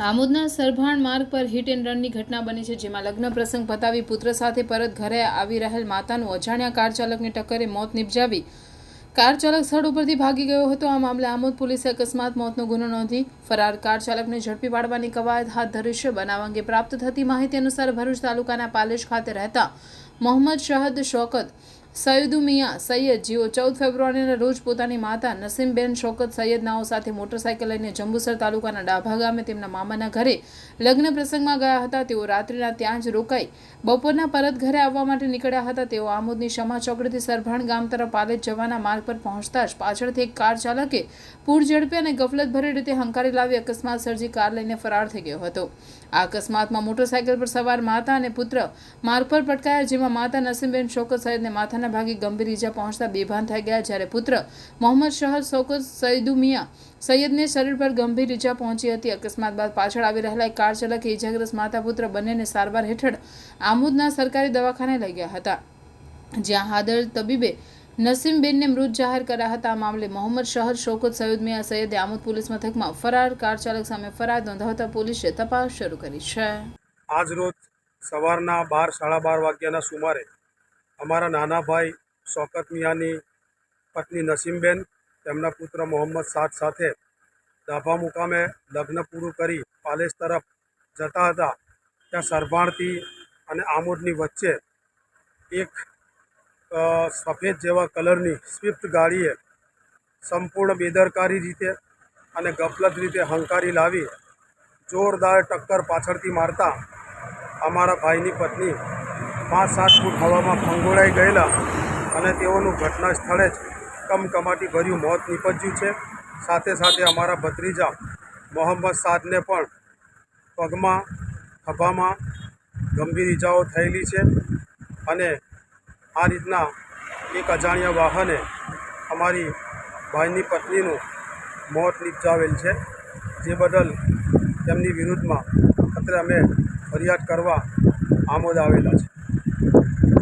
આમોદના સરભાણ માર્ગ પર hit and રનની ઘટના બની છે, જેમાં લગ્ન પ્રસંગ પતાવી પુત્ર સાથે પરત ઘરે આવી રહેલ માતાનું અજાણ્યા કાર ચાલકની ટક્કરે મોત નિપજાવી કાર ચાલક સ્થળ ઉપરથી ભાગી ગયો હતો। આ મામલે આમોદ પોલીસે અકસ્માત મોતનો ગુનો નોંધી ફરાર કાર ચાલકને ઝડપી પાડવાની કવાયત હાથ ધરી છે। બનાવ અંગે પ્રાપ્ત થતી માહિતી અનુસાર ભરૂચ તાલુકાના પાલેજ ખાતે રહેતા મોહમ્મદ શહદ શૌકત સૈયદુ મિયા સૈયદ જેઓ 14 ફેબ્રુઆરીના રોજ પોતાની માતા નસીમબેન શૌકત સૈયદનાઓ સાથે મોટરસાયકલ લઈને જંબુસર તાલુકાના ડાભા ગામે તેમના મામાના ઘરે લગ્ન પ્રસંગમાં ગયા હતા। તેઓ રાત્રિના ત્યાં જ રોકાઈ બપોરના પરત ઘરે આવવા માટે નીકળ્યા હતા। તેઓ આમોદની શમા ચોકડીથી સરભાણ ગામ તરફ પાલેજ જવાના માર્ગ પર પહોંચતા જ પાછળથી એક કાર ચાલકે પૂર ઝડપે અને ગફલતભરી રીતે હંકારી લાવી અકસ્માત સર્જી કાર લઈને ફરાર થઈ ગયો હતો। આ અકસ્માતમાં મોટરસાયકલ પર સવાર માતા અને પુત્ર માર્ગ પર પટકાયા, જેમાં માતા નસીમબેન શૌકત સૈયદને માથાના ભાગે ગંભીર ઈજા પહોંચતા બેભાન થઈ ગયા, જ્યારે પુત્ર મોહમ્મદ શહદ શૌકત સૈયદુ મિયા સૈયદને શરીર પર ગંભીર ઈજા પહોંચી હતી। અકસ્માત બાદ પાછળ આવી રહેલા કાર ચાલકે ઈજાગ્રસ્ત માતા પુત્ર બંનેને સારવાર હેઠળ આમોદના સરકારી દવાખાને લઈ ગયા હતા, જ્યાં હાજર તબીબે નસીમબેનને મૃત જાહેર કર્યા હતા। આ મામલે મોહમ્મદ શહદ શૌકત સૈયદ મિયા સૈયદે આમોદ પોલીસ મથકમાં ફરાર કાર ચાલક સામે ફરિયાદ નોંધાવતા પોલીસે તપાસ શરૂ કરી છે। આજ રોજ સવારના 12 સાડા 12 વાગ્યાના સુમારે અમારા નાના ભાઈ શૌકત મિયાની પત્ની નસીમબેન તેમના પુત્ર મોહમ્મદ સાદ સાથે ડાભા મુકામે લગ્ન પૂરું કરી પાલેજ તરફ જતા હતા। ત્યાં સરભાણથી અને આમોદની વચ્ચે એક સફેદ જેવા કલરની સ્વિફ્ટ ગાડીએ સંપૂર્ણ બેદરકારી રીતે અને ગફલત રીતે હંકારી લાવી જોરદાર ટક્કર પાછળથી મારતા અમારા ભાઈની પત્ની 5-7 ફૂટ હવામાં ફંગોળાઈ ગયેલા અને તેઓનું ઘટના સ્થળે જ કમકમાટી ભર્યું મોત નીપજ્યું છે। સાથે સાથે અમારા ભત્રીજા મોહમ્મદ સાદને પણ પગમાં ખભામાં ગંભીર ઈજાઓ થયેલી છે અને આ રીતના એક અજાણ્યા વાહને અમારી ભાઈની પત્નીનું મોત નિપજાવેલ છે, જે બદલ તેમની વિરુદ્ધમાં અત્રે અમે ફરિયાદ કરવા આમોદ આવેલા છે।